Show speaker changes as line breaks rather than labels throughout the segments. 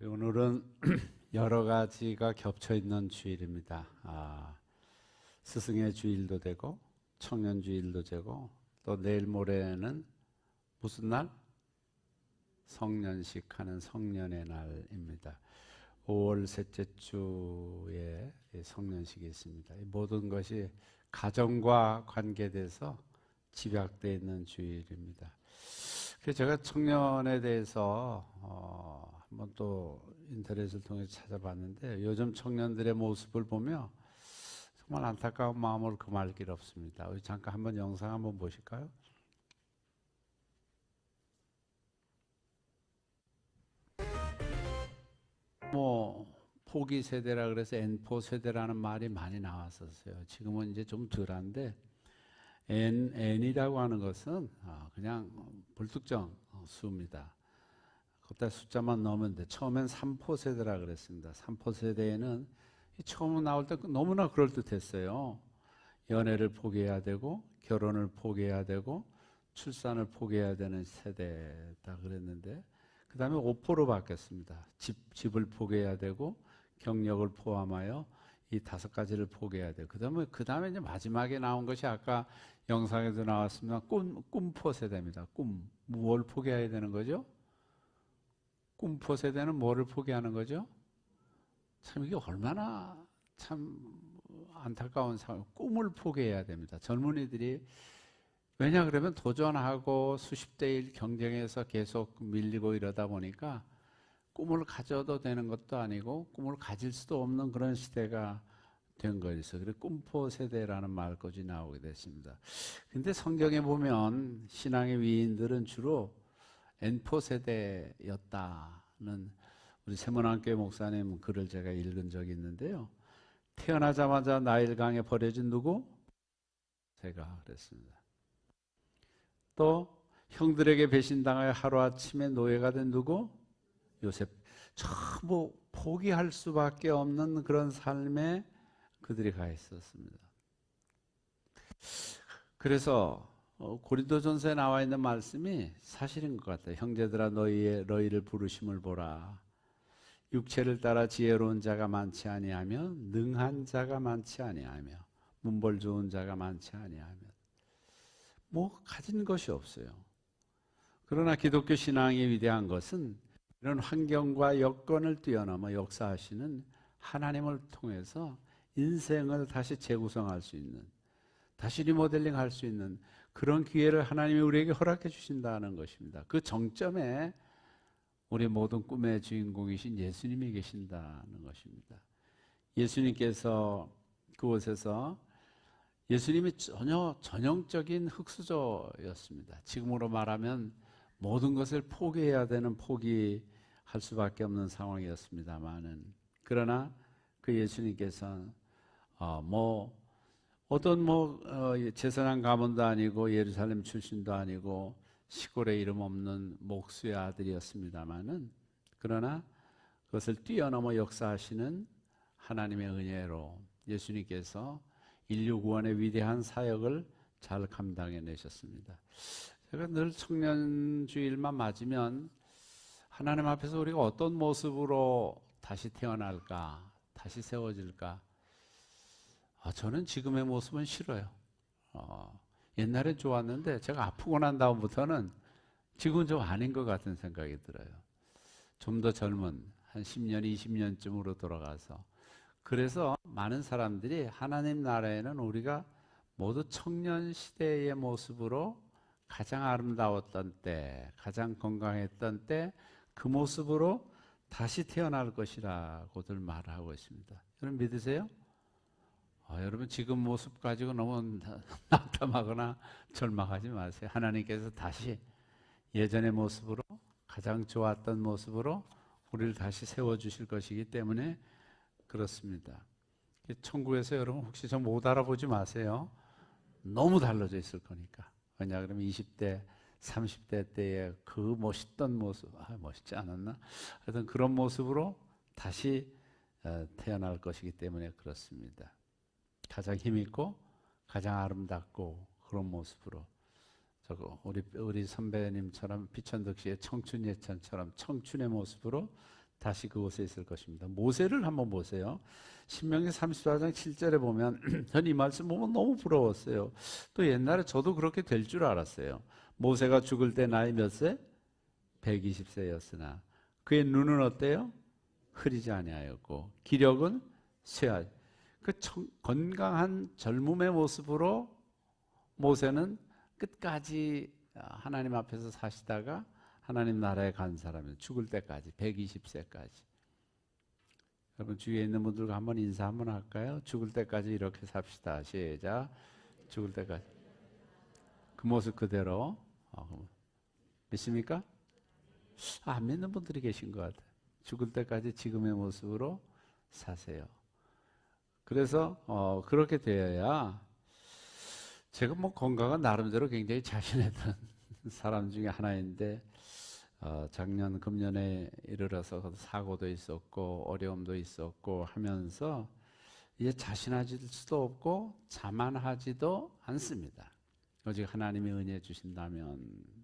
오늘은 여러 가지가 겹쳐 있는 주일입니다. 스승의 주일도 되고 청년 주일도 되고 또 내일 모레는 무슨 날? 성년식 하는 성년의 날입니다. 5월 셋째 주에 성년식이 있습니다. 이 모든 것이 가정과 관계돼서 집약되어 있는 주일입니다. 그래서 제가 청년에 대해서 한번 또 인터넷을 통해서 찾아봤는데 요즘 청년들의 모습을 보며 정말 안타까운 마음을 금할 길 없습니다. 우리 잠깐 한번 영상 한번 보실까요? 포기 세대라 그래서 N4 세대라는 말이 많이 나왔었어요. 지금은 이제 좀 덜한데 N이라고 하는 것은 그냥 불특정 수입니다. 그때 숫자만 넣으면 돼. 처음엔 3포 세대라 그랬습니다. 3포 세대에는 처음 나올 때 너무나 그럴듯했어요. 연애를 포기해야 되고 결혼을 포기해야 되고 출산을 포기해야 되는 세대다 그랬는데 그 다음에 5포로 바뀌었습니다. 집을 포기해야 되고 경력을 포함하여 이 5가지를 포기해야 돼요. 그 다음에 이제 마지막에 나온 것이 아까 영상에도 나왔습니다. 꿈포 세대입니다. 무엇을 포기해야 되는 거죠? 꿈포 세대는 뭐를 포기하는 거죠? 참 이게 얼마나 참 안타까운 상황. 꿈을 포기해야 됩니다. 젊은이들이 왜냐 그러면 도전하고 수십 대 1 경쟁에서 계속 밀리고 이러다 보니까 꿈을 가져도 되는 것도 아니고 꿈을 가질 수도 없는 그런 시대가 된 거였어요. 그래서 꿈포 세대라는 말까지 나오게 됐습니다. 근데 성경에 보면 신앙의 위인들은 주로 N포 세대였다는 우리 세문안교회 목사님 글을 제가 읽은 적이 있는데요. 태어나자마자 나일강에 버려진 누구? 제가 그랬습니다. 또 형들에게 배신당하여 하루아침에 노예가 된 누구? 요셉. 전부 포기할 수밖에 없는 그런 삶에 그들이 가 있었습니다. 그래서 고린도전서에 나와 있는 말씀이 사실인 것 같아요. 형제들아 너희를 부르심을 보라. 육체를 따라 지혜로운 자가 많지 아니하며 능한 자가 많지 아니하며 문벌 좋은 자가 많지 아니하며 가진 것이 없어요. 그러나 기독교 신앙이 위대한 것은 이런 환경과 여건을 뛰어넘어 역사하시는 하나님을 통해서 인생을 다시 재구성할 수 있는, 다시 리모델링 할 수 있는 그런 기회를 하나님이 우리에게 허락해 주신다는 것입니다. 그 정점에 우리 모든 꿈의 주인공이신 예수님이 계신다는 것입니다. 예수님께서 그곳에서 예수님이 전혀 전형적인 흑수저였습니다. 지금으로 말하면 모든 것을 포기해야 되는 포기할 수밖에 없는 상황이었습니다만은 그러나 그 예수님께서 제선한 가문도 아니고 예루살렘 출신도 아니고 시골에 이름 없는 목수의 아들이었습니다만은 그러나 그것을 뛰어넘어 역사하시는 하나님의 은혜로 예수님께서 인류 구원의 위대한 사역을 잘 감당해내셨습니다. 제가 늘 청년주일만 맞으면 하나님 앞에서 우리가 어떤 모습으로 다시 태어날까, 다시 세워질까? 저는 지금의 모습은 싫어요. 옛날엔 좋았는데 제가 아프고 난 다음부터는 지금은 좀 아닌 것 같은 생각이 들어요. 좀 더 젊은 한 10년, 20년쯤으로 돌아가서 그래서 많은 사람들이 하나님 나라에는 우리가 모두 청년 시대의 모습으로 가장 아름다웠던 때, 가장 건강했던 때 그 모습으로 다시 태어날 것이라고들 말하고 있습니다. 여러분 믿으세요? 여러분 지금 모습 가지고 너무 낙담하거나 절망하지 마세요. 하나님께서 다시 예전의 모습으로 가장 좋았던 모습으로 우리를 다시 세워주실 것이기 때문에 그렇습니다. 천국에서 여러분 혹시 좀 못 알아보지 마세요. 너무 달라져 있을 거니까. 왜냐 그러면 20대, 30대 때의 그 멋있던 모습, 멋있지 않았나? 하여튼 그런 모습으로 다시 태어날 것이기 때문에 그렇습니다. 가장 힘있고 가장 아름답고 그런 모습으로 우리 선배님처럼 비천덕 씨의 청춘 예천처럼 청춘의 모습으로 다시 그곳에 있을 것입니다. 모세를 한번 보세요. 신명기 34장 7절에 보면 전 이 말씀 보면 너무 부러웠어요. 또 옛날에 저도 그렇게 될 줄 알았어요. 모세가 죽을 때 나이 몇 세? 120세였으나 그의 눈은 어때요? 흐리지 아니하였고 기력은 쇠하. 그 건강한 젊음의 모습으로 모세는 끝까지 하나님 앞에서 사시다가 하나님 나라에 간 사람은 죽을 때까지 120세까지. 여러분 주위에 있는 분들과 한번 인사 한번 할까요? 죽을 때까지 이렇게 삽시다. 시작. 죽을 때까지 그 모습 그대로. 믿습니까? 안 믿는 분들이 계신 것 같아요. 죽을 때까지 지금의 모습으로 사세요. 그래서 그렇게 되어야 제가 뭐 건강은 나름대로 굉장히 자신했던 사람 중에 하나인데 작년 금년에 이르러서 사고도 있었고 어려움도 있었고 하면서 이제 자신하실 수도 없고 자만하지도 않습니다. 오직 하나님의 은혜 주신다면.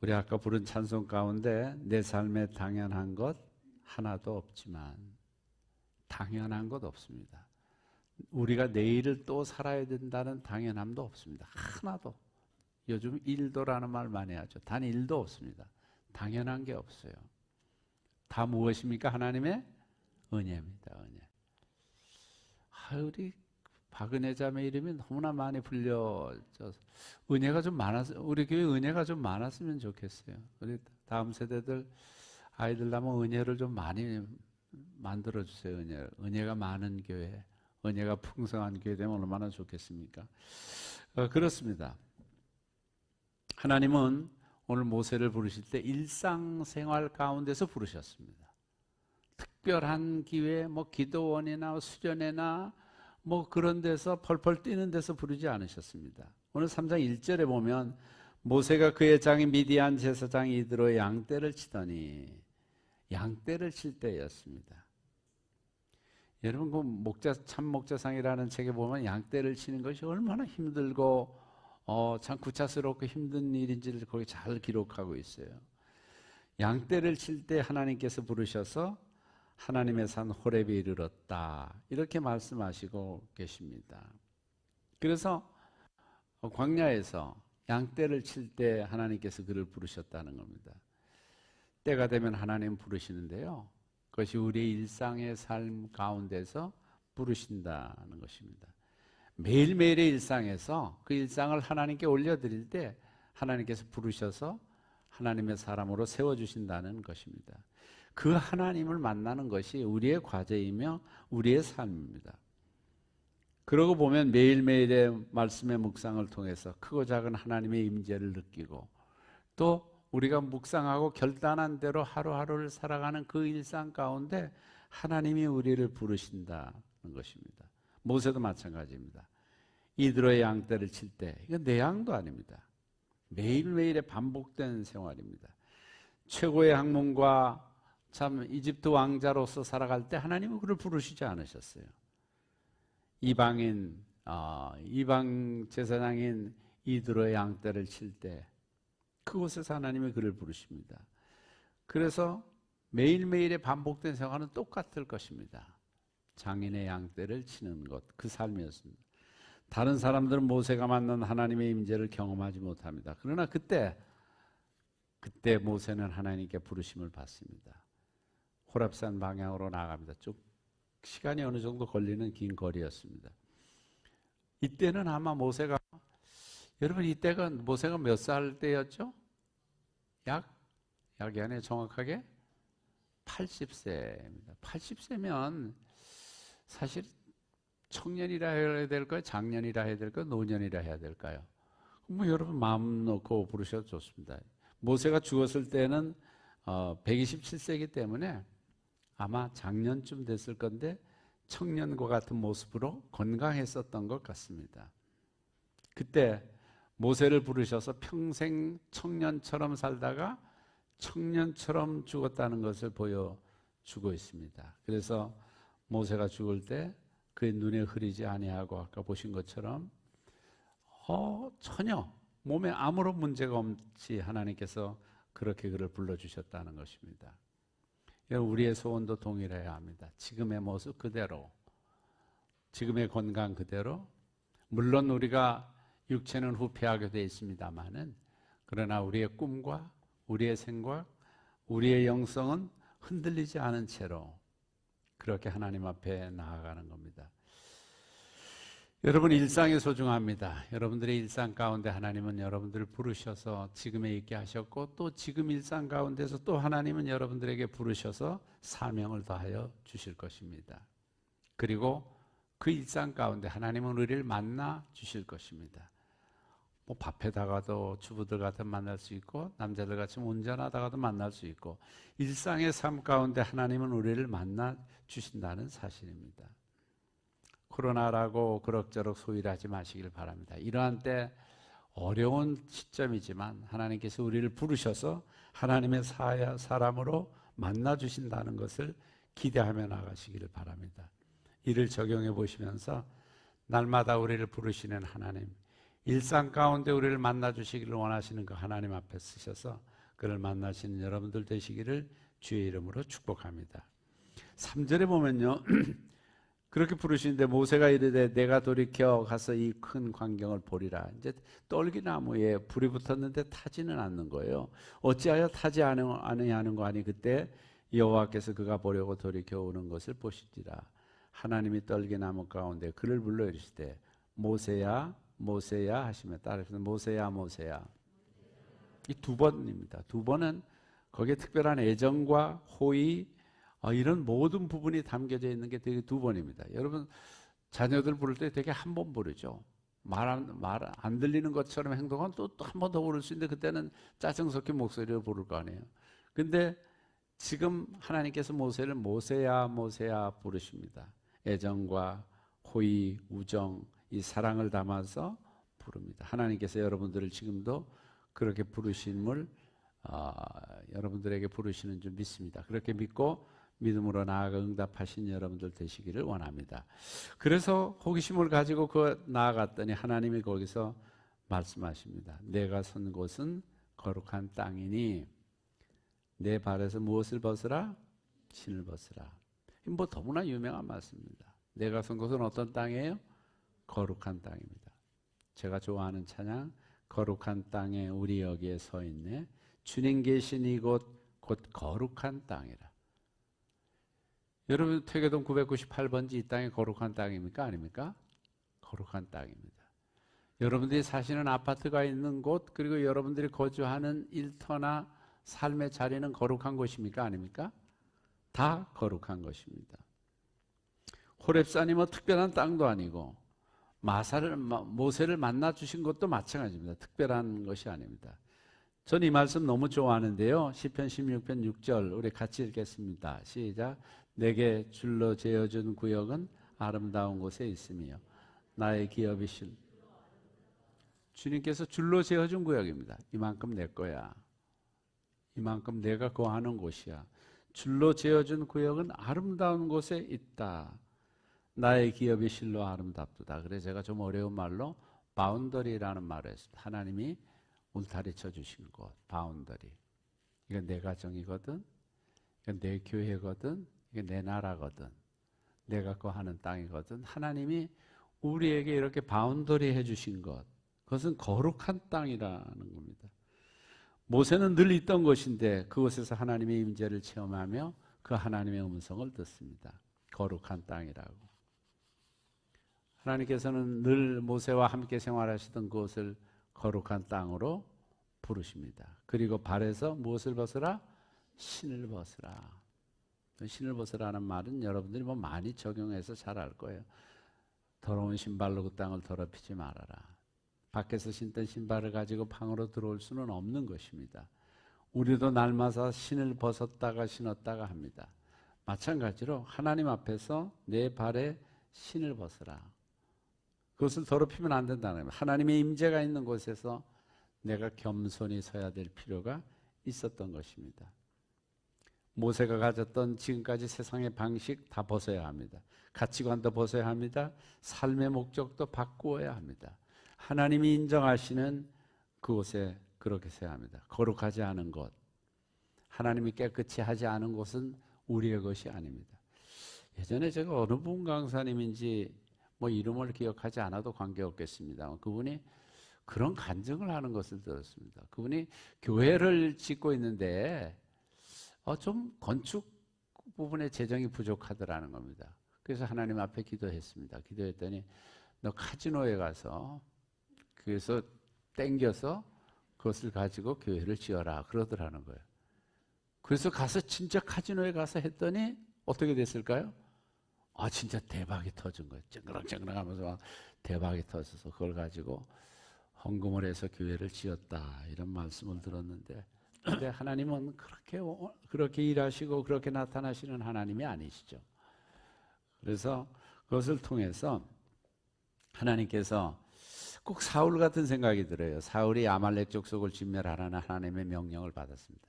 우리 아까 부른 찬송 가운데 내 삶에 당연한 것 하나도 없지만 당연한 것 없습니다. 우리가 내일을 또 살아야 된다는 당연함도 없습니다. 하나도. 요즘 일도라는 말 많이 하죠. 단 일도 없습니다. 당연한 게 없어요. 다 무엇입니까? 하나님의 은혜입니다. 은혜. 우리 박은혜 자매 이름이 너무나 많이 불려져서 은혜가 좀 많았어요. 우리 교회 은혜가 좀 많았으면 좋겠어요. 우리 다음 세대들 아이들 나면 은혜를 좀 많이 만들어 주세요. 은혜가 많은 교회, 은혜가 풍성한 교회 되면 얼마나 좋겠습니까? 그렇습니다. 하나님은 오늘 모세를 부르실 때 일상생활 가운데서 부르셨습니다. 특별한 기회, 뭐 기도원이나 수련회나 뭐 그런 데서 펄펄 뛰는 데서 부르지 않으셨습니다. 오늘 3장 1절에 보면 모세가 그의 장인 미디안 제사장 이드로의 양떼를 치더니 양떼를 칠 때였습니다. 여러분 그 참목자상이라는 책에 보면 양떼를 치는 것이 얼마나 힘들고 참 구차스럽고 힘든 일인지를 거기 잘 기록하고 있어요. 양떼를 칠 때 하나님께서 부르셔서 하나님의 산 호렙에 이르렀다 이렇게 말씀하시고 계십니다. 그래서 광야에서 양떼를 칠 때 하나님께서 그를 부르셨다는 겁니다. 때가 되면 하나님 부르시는데요, 그것이 우리의 일상의 삶 가운데서 부르신다는 것입니다. 매일매일의 일상에서 그 일상을 하나님께 올려드릴 때 하나님께서 부르셔서 하나님의 사람으로 세워주신다는 것입니다. 그 하나님을 만나는 것이 우리의 과제이며 우리의 삶입니다. 그러고 보면 매일매일의 말씀의 묵상을 통해서 크고 작은 하나님의 임재를 느끼고 또 우리가 묵상하고 결단한 대로 하루하루를 살아가는 그 일상 가운데 하나님이 우리를 부르신다는 것입니다. 모세도 마찬가지입니다. 이드로의 양떼를 칠 때 이건 내 양도 아닙니다. 매일매일의 반복된 생활입니다. 최고의 학문과 참 이집트 왕자로서 살아갈 때 하나님은 그를 부르시지 않으셨어요. 이방 제사장인 이드로의 양떼를 칠 때 그곳에서 하나님이 그를 부르십니다. 그래서 매일매일의 반복된 생활은 똑같을 것입니다. 장인의 양떼를 치는 것, 그 삶이었습니다. 다른 사람들은 모세가 만난 하나님의 임재를 경험하지 못합니다. 그러나 그때 모세는 하나님께 부르심을 받습니다. 호렙산 방향으로 나갑니다. 쭉 시간이 어느 정도 걸리는 긴 거리였습니다. 이때는 아마 모세가, 여러분 이때가 모세가 몇 살 때였죠? 약이 아니에요. 정확하게 80세입니다. 80세면 사실 청년이라 해야 될까요? 장년이라 해야 될까요? 노년이라 해야 될까요? 뭐 여러분 마음 놓고 부르셔도 좋습니다. 모세가 죽었을 때는 127세이기 때문에 아마 장년쯤 됐을 건데 청년과 같은 모습으로 건강했었던 것 같습니다. 그때 모세를 부르셔서 평생 청년처럼 살다가 청년처럼 죽었다는 것을 보여주고 있습니다. 그래서 모세가 죽을 때 그의 눈에 흐리지 아니하고 아까 보신 것처럼 전혀 몸에 아무런 문제가 없이 하나님께서 그렇게 그를 불러주셨다는 것입니다. 우리의 소원도 동일해야 합니다. 지금의 모습 그대로, 지금의 건강 그대로. 물론 우리가 육체는 후패하게 되어 있습니다만은, 그러나 우리의 꿈과 우리의 생각, 우리의 영성은 흔들리지 않은 채로 그렇게 하나님 앞에 나아가는 겁니다. 여러분, 일상이 소중합니다. 여러분들의 일상 가운데 하나님은 여러분들을 부르셔서 지금에 있게 하셨고, 또 지금 일상 가운데서 또 하나님은 여러분들에게 부르셔서 사명을 더하여 주실 것입니다. 그리고 그 일상 가운데 하나님은 우리를 만나 주실 것입니다. 뭐 밥에다가도 주부들 같은 만날 수 있고, 남자들 같이 운전하다가도 만날 수 있고, 일상의 삶 가운데 하나님은 우리를 만나 주신다는 사실입니다. 코로나라고 그럭저럭 소일하지 마시길 바랍니다. 이러한 때 어려운 시점이지만 하나님께서 우리를 부르셔서 하나님의 사람으로 만나 주신다는 것을 기대하며 나가시기를 바랍니다. 이를 적용해 보시면서 날마다 우리를 부르시는 하나님, 일상 가운데 우리를 만나 주시기를 원하시는 그 하나님 앞에 서셔서 그를 만나시는 여러분들 되시기를 주의 이름으로 축복합니다. 3절에 보면요, 그렇게 부르시는데 모세가 이르되 내가 돌이켜 가서 이 큰 광경을 보리라. 이제 떨기나무에 불이 붙었는데 타지는 않는 거예요. 어찌하여 타지 아니하는 거 아니. 그때 여호와께서 그가 보려고 돌이켜 오는 것을 보시리라. 하나님이 떨기나무 가운데 그를 불러 이르시되 모세야 모세야 하시며 따라서 모세야 모세야. 이 두 번입니다. 두 번은 거기에 특별한 애정과 호의, 이런 모든 부분이 담겨져 있는 게 되게 두 번입니다. 여러분, 자녀들 부를 때 되게 한 번 부르죠. 말 안 들리는 것처럼 행동하면 또 한 번 더 부를 수 있는데, 그때는 짜증 섞인 목소리로 부를 거 아니에요. 근데 지금 하나님께서 모세를 모세야 모세야 부르십니다. 애정과 호의, 우정, 이 사랑을 담아서 부릅니다. 하나님께서 여러분들을 지금도 그렇게 부르심을 여러분들에게 부르시는 줄 믿습니다. 그렇게 믿고 믿음으로 나아가 응답하신 여러분들 되시기를 원합니다. 그래서 호기심을 가지고 나아갔더니 하나님이 거기서 말씀하십니다. 내가 선 곳은 거룩한 땅이니 내 발에서 무엇을 벗으라? 신을 벗으라. 뭐 너무나 유명한 말씀입니다. 내가 선 곳은 어떤 땅이에요? 거룩한 땅입니다. 제가 좋아하는 찬양, 거룩한 땅에 우리 여기에 서 있네. 주님 계신 이곳 곧 거룩한 땅이라. 여러분, 퇴계동 998번지 이 땅이 거룩한 땅입니까? 아닙니까? 거룩한 땅입니다. 여러분들이 사시는 아파트가 있는 곳, 그리고 여러분들이 거주하는 일터나 삶의 자리는 거룩한 곳입니까? 아닙니까? 다 거룩한 것입니다. 호렙산이 뭐 특별한 땅도 아니고 모세를 만나 주신 것도 마찬가지입니다. 특별한 것이 아닙니다. 전 이 말씀 너무 좋아하는데요. 시편 16편 6절 우리 같이 읽겠습니다. 시작. 내게 줄로 재어준 구역은 아름다운 곳에 있으며 나의 기업이 주님께서 줄로 재어준 구역입니다. 이만큼 내 거야. 이만큼 내가 거하는 곳이야. 줄로 재어준 구역은 아름다운 곳에 있다. 나의 기업이 실로 아름답도다. 그래서 제가 좀 어려운 말로 바운더리라는 말을 했습니다. 하나님이 울타리 쳐주신 곳, 바운더리. 이건 내 가정이거든. 이건 내 교회거든. 이게 내 나라거든. 내가 거하는 땅이거든. 하나님이 우리에게 이렇게 바운더리 해주신 것, 그것은 거룩한 땅이라는 겁니다. 모세는 늘 있던 곳인데 그곳에서 하나님의 임재를 체험하며 그 하나님의 음성을 듣습니다. 거룩한 땅이라고. 하나님께서는 늘 모세와 함께 생활하시던 그곳을 거룩한 땅으로 부르십니다. 그리고 발에서 무엇을 벗으라? 신을 벗으라. 신을 벗으라는 말은 여러분들이 뭐 많이 적용해서 잘 알 거예요. 더러운 신발로 그 땅을 더럽히지 말아라. 밖에서 신던 신발을 가지고 방으로 들어올 수는 없는 것입니다. 우리도 날마다 신을 벗었다가 신었다가 합니다. 마찬가지로 하나님 앞에서 내 발에 신을 벗으라. 그것을 더럽히면 안 된다는 겁니다. 하나님의 임재가 있는 곳에서 내가 겸손히 서야 될 필요가 있었던 것입니다. 모세가 가졌던 지금까지 세상의 방식 다 벗어야 합니다. 가치관도 벗어야 합니다. 삶의 목적도 바꾸어야 합니다. 하나님이 인정하시는 그곳에 그렇게 서야 합니다. 거룩하지 않은 곳, 하나님이 깨끗이 하지 않은 곳은 우리의 것이 아닙니다. 예전에 제가 어느 분 강사님인지 뭐 이름을 기억하지 않아도 관계없겠습니다. 그분이 그런 간증을 하는 것을 들었습니다. 그분이 교회를 짓고 있는데 좀 건축 부분에 재정이 부족하더라는 겁니다. 그래서 하나님 앞에 기도했습니다. 기도했더니 너 카지노에 가서 그래서 땡겨서 그것을 가지고 교회를 지어라 그러더라는 거예요. 그래서 가서 진짜 카지노에 가서 했더니 어떻게 됐을까요? 진짜 대박이 터진 거예요. 쨍그랑쨍그랑 하면서 막 대박이 터져서 그걸 가지고 헌금을 해서 교회를 지었다 이런 말씀을 들었는데, 근데 하나님은 그렇게 일하시고 그렇게 나타나시는 하나님이 아니시죠. 그래서 그것을 통해서 하나님께서 꼭 사울 같은 생각이 들어요. 사울이 아말렉 족속을 진멸하라는 하나님의 명령을 받았습니다.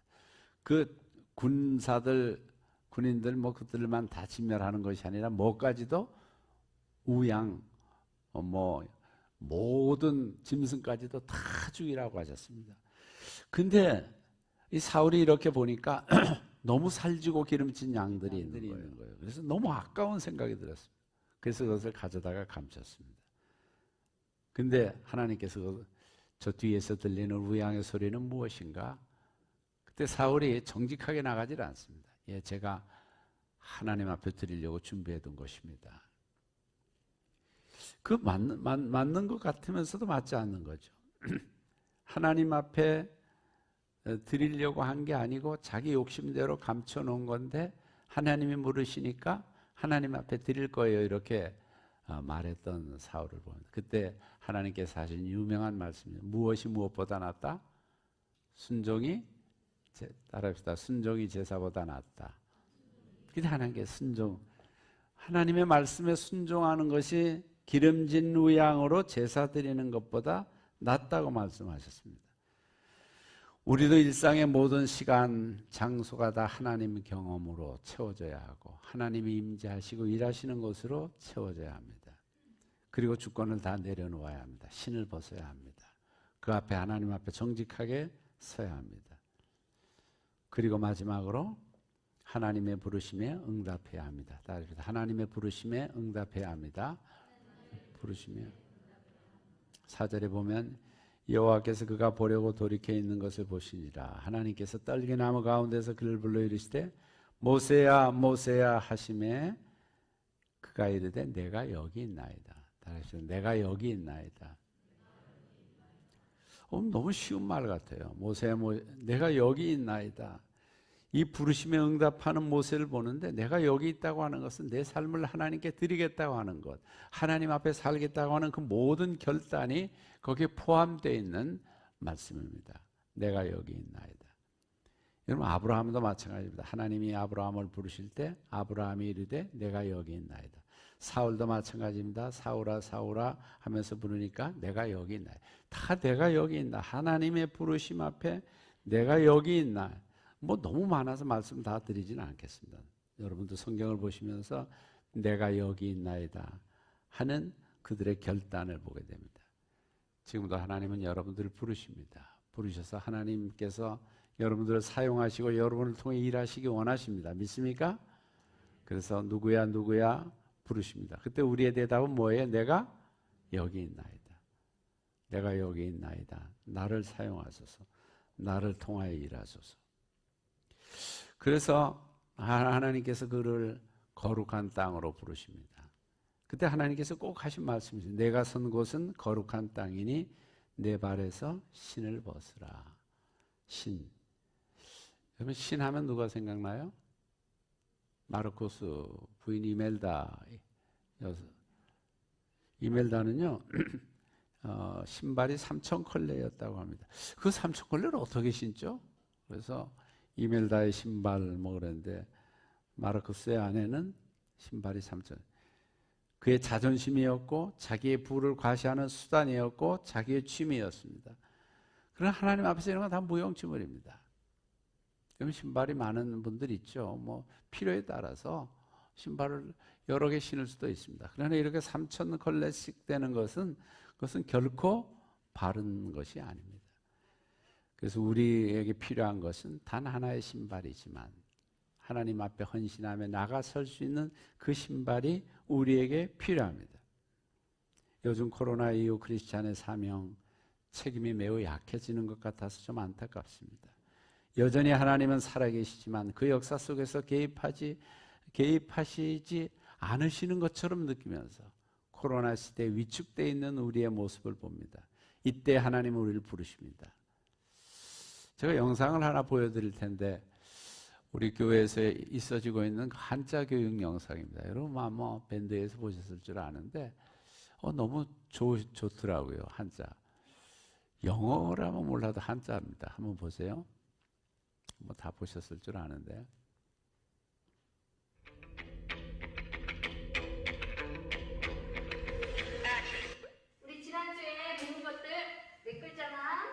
그 군인들 그들만 다 진멸하는 것이 아니라 뭐까지도 우양 모든 짐승까지도 다 죽이라고 하셨습니다. 근데 이 사울이 이렇게 보니까 너무 살지고 기름진 양들이 있는 거예요. 그래서 너무 아까운 생각이 들었습니다. 그래서 그것을 가져다가 감췄습니다. 근데 하나님께서 저 뒤에서 들리는 우양의 소리는 무엇인가? 그때 사울이 정직하게 나가질 않습니다. 제가 하나님 앞에 드리려고 준비해 둔 것입니다. 그 맞는 것 같으면서도 맞지 않는 거죠. 하나님 앞에 드리려고 한 게 아니고 자기 욕심대로 감춰놓은 건데 하나님이 물으시니까 하나님 앞에 드릴 거예요 이렇게 말했던 사울을 봅니다. 그때 하나님께서 하신 유명한 말씀이에요. 무엇이 무엇보다 낫다? 따라합시다. 순종이 제사보다 낫다. 근데 하나님께서 하나님의 말씀에 순종하는 것이 기름진 우양으로 제사 드리는 것보다 낫다고 말씀하셨습니다. 우리도 일상의 모든 시간, 장소가 다 하나님 경험으로 채워져야 하고 하나님이 임재하시고 일하시는 것으로 채워져야 합니다. 그리고 주권을 다 내려놓아야 합니다. 신을 벗어야 합니다. 그 앞에 하나님 앞에 정직하게 서야 합니다. 그리고 마지막으로 하나님의 부르심에 응답해야 합니다. 하나님의 부르심에 응답해야 합니다. 부르심에 4절에 보면 여호와께서 그가 보려고 돌이켜 있는 것을 보시니라. 하나님께서 떨기나무 가운데서 그를 불러 이르시되 모세야 모세야 하심에 그가 이르되 내가 여기 있나이다. 다시 내가 여기 있나이다. 너무 쉬운 말 같아요. 모세야 내가 여기 있나이다. 이 부르심에 응답하는 모세를 보는데 내가 여기 있다고 하는 것은 내 삶을 하나님께 드리겠다고 하는 것, 하나님 앞에 살겠다고 하는 그 모든 결단이 거기에 포함되어 있는 말씀입니다. 내가 여기 있나이다. 여러분 아브라함도 마찬가지입니다. 하나님이 아브라함을 부르실 때 아브라함이 이르되 내가 여기 있나이다. 사울도 마찬가지입니다. 사울아 사울아 하면서 부르니까 내가 여기 있나이다. 다 내가 여기 있나. 하나님의 부르심 앞에 내가 여기 있나. 너무 많아서 말씀 다 드리지는 않겠습니다. 여러분도 성경을 보시면서 내가 여기 있나이다 하는 그들의 결단을 보게 됩니다. 지금도 하나님은 여러분들을 부르십니다. 부르셔서 하나님께서 여러분들을 사용하시고 여러분을 통해 일하시기 원하십니다. 믿습니까? 그래서 누구야 부르십니다. 그때 우리의 대답은 뭐예요? 내가 여기 있나이다. 내가 여기 있나이다. 나를 사용하소서. 나를 통하여 일하소서. 그래서 하나님께서 그를 거룩한 땅으로 부르십니다. 그때 하나님께서 꼭 하신 말씀이죠. 내가 선 곳은 거룩한 땅이니 내 발에서 신을 벗으라. 신. 여러분 신하면 누가 생각나요? 마르코스 부인 이멜다. 이멜다는요 신발이 3,000컬레였다고 합니다. 그 3,000컬레를 어떻게 신죠? 그래서 이멜다의 신발 그랬는데 마르코스의 아내는 신발이 3,000. 그의 자존심이었고 자기의 부를 과시하는 수단이었고 자기의 취미였습니다. 그러나 하나님 앞에서 이런 건 다 무용지물입니다. 그럼 신발이 많은 분들 있죠. 필요에 따라서 신발을 여러 개 신을 수도 있습니다. 그러나 이렇게 3,000컬레씩 되는 그것은 결코 바른 것이 아닙니다. 그래서 우리에게 필요한 것은 단 하나의 신발이지만 하나님 앞에 헌신하며 나가설 수 있는 그 신발이 우리에게 필요합니다. 요즘 코로나 이후 크리스찬의 사명, 책임이 매우 약해지는 것 같아서 좀 안타깝습니다. 여전히 하나님은 살아계시지만 그 역사 속에서 개입하시지 않으시는 것처럼 느끼면서 코로나 시대에 위축되어 있는 우리의 모습을 봅니다. 이때 하나님은 우리를 부르십니다. 제가 영상을 하나 보여드릴 텐데 우리 교회에서 있어지고 있는 한자 교육 영상입니다. 여러분 아마 밴드에서 보셨을 줄 아는데 너무 좋더라고요. 한자. 영어라면 몰라도 한자입니다. 한번 보세요. 뭐 다 보셨을 줄 아는데.
우리 지난주에 배운 것들 몇 글자만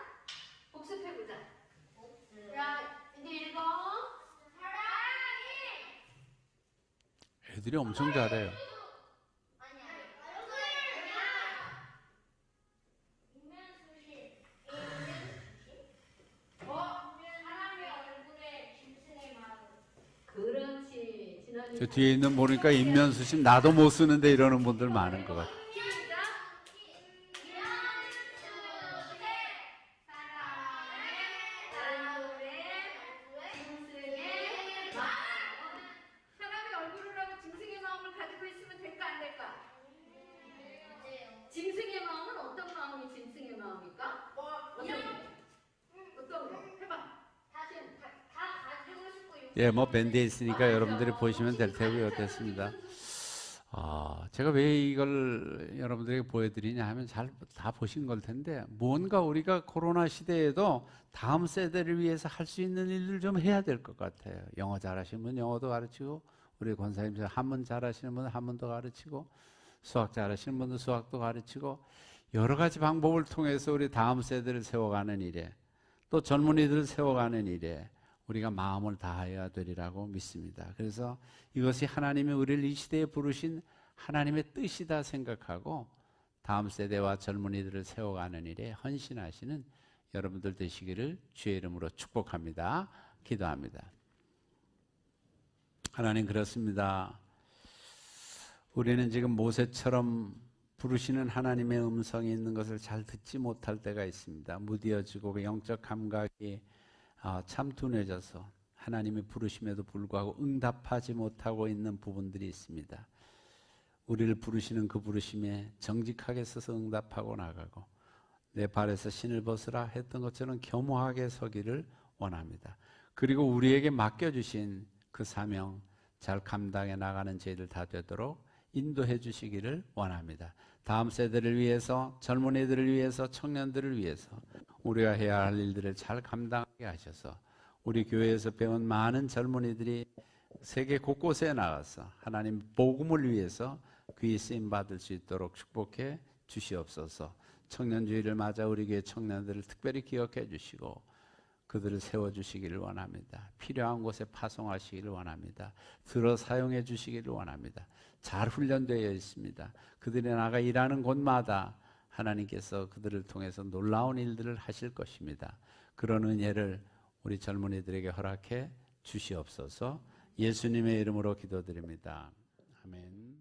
복습해보자. 야, 이제 읽어.
애들이 엄청 잘해요.
그렇지. 지난주
저 뒤에 있는 보니까 인면수심 나도 못 쓰는데 이러는 분들 많은 것 같아요.
사람이 얼굴을 하고 짐승의 마음을 가지고 있으면 될까 안 될까? 짐승의 마음은 어떤 마음이 짐승의 마음일까? 어떤 거? 해봐. 다 가지고 싶고.
예, 뭐 밴드에 있으니까 여러분들이 보시면 될 테고요. 됐습니다. 제가 왜 이걸 여러분들에게 보여드리냐 하면 잘 다 보신 걸 텐데 무언가 우리가 코로나 시대에도 다음 세대를 위해서 할 수 있는 일을 좀 해야 될 것 같아요. 영어 잘하시는 분 영어도 가르치고 우리 권사님 한문 잘하시는 분은 한문도 가르치고 수학 잘하시는 분은 수학도 가르치고 여러 가지 방법을 통해서 우리 다음 세대를 세워가는 일에 또 젊은이들을 세워가는 일에 우리가 마음을 다해야 되리라고 믿습니다. 그래서 이것이 하나님이 우리를 이 시대에 부르신 하나님의 뜻이다 생각하고 다음 세대와 젊은이들을 세워가는 일에 헌신하시는 여러분들 되시기를 주의 이름으로 축복합니다. 기도합니다. 하나님 그렇습니다. 우리는 지금 모세처럼 부르시는 하나님의 음성이 있는 것을 잘 듣지 못할 때가 있습니다. 무뎌지고 그 영적 감각이 참 둔해져서 하나님이 부르심에도 불구하고 응답하지 못하고 있는 부분들이 있습니다. 우리를 부르시는 그 부르심에 정직하게 서서 응답하고 나가고 내 발에서 신을 벗으라 했던 것처럼 겸허하게 서기를 원합니다. 그리고 우리에게 맡겨주신 그 사명 잘 감당해 나가는 저희들 다 되도록 인도해 주시기를 원합니다. 다음 세대를 위해서, 젊은이들을 위해서, 청년들을 위해서 우리가 해야 할 일들을 잘 감당하게 하셔서 우리 교회에서 배운 많은 젊은이들이 세계 곳곳에 나가서 하나님 복음을 위해서 귀히 쓰임 받을 수 있도록 축복해 주시옵소서. 청년주의를 맞아 우리 교회 청년들을 특별히 기억해 주시고 그들을 세워주시기를 원합니다. 필요한 곳에 파송하시기를 원합니다. 들어 사용해 주시기를 원합니다. 잘 훈련되어 있습니다. 그들이 나가 일하는 곳마다 하나님께서 그들을 통해서 놀라운 일들을 하실 것입니다. 그런 은혜를 우리 젊은이들에게 허락해 주시옵소서. 예수님의 이름으로 기도드립니다. 아멘.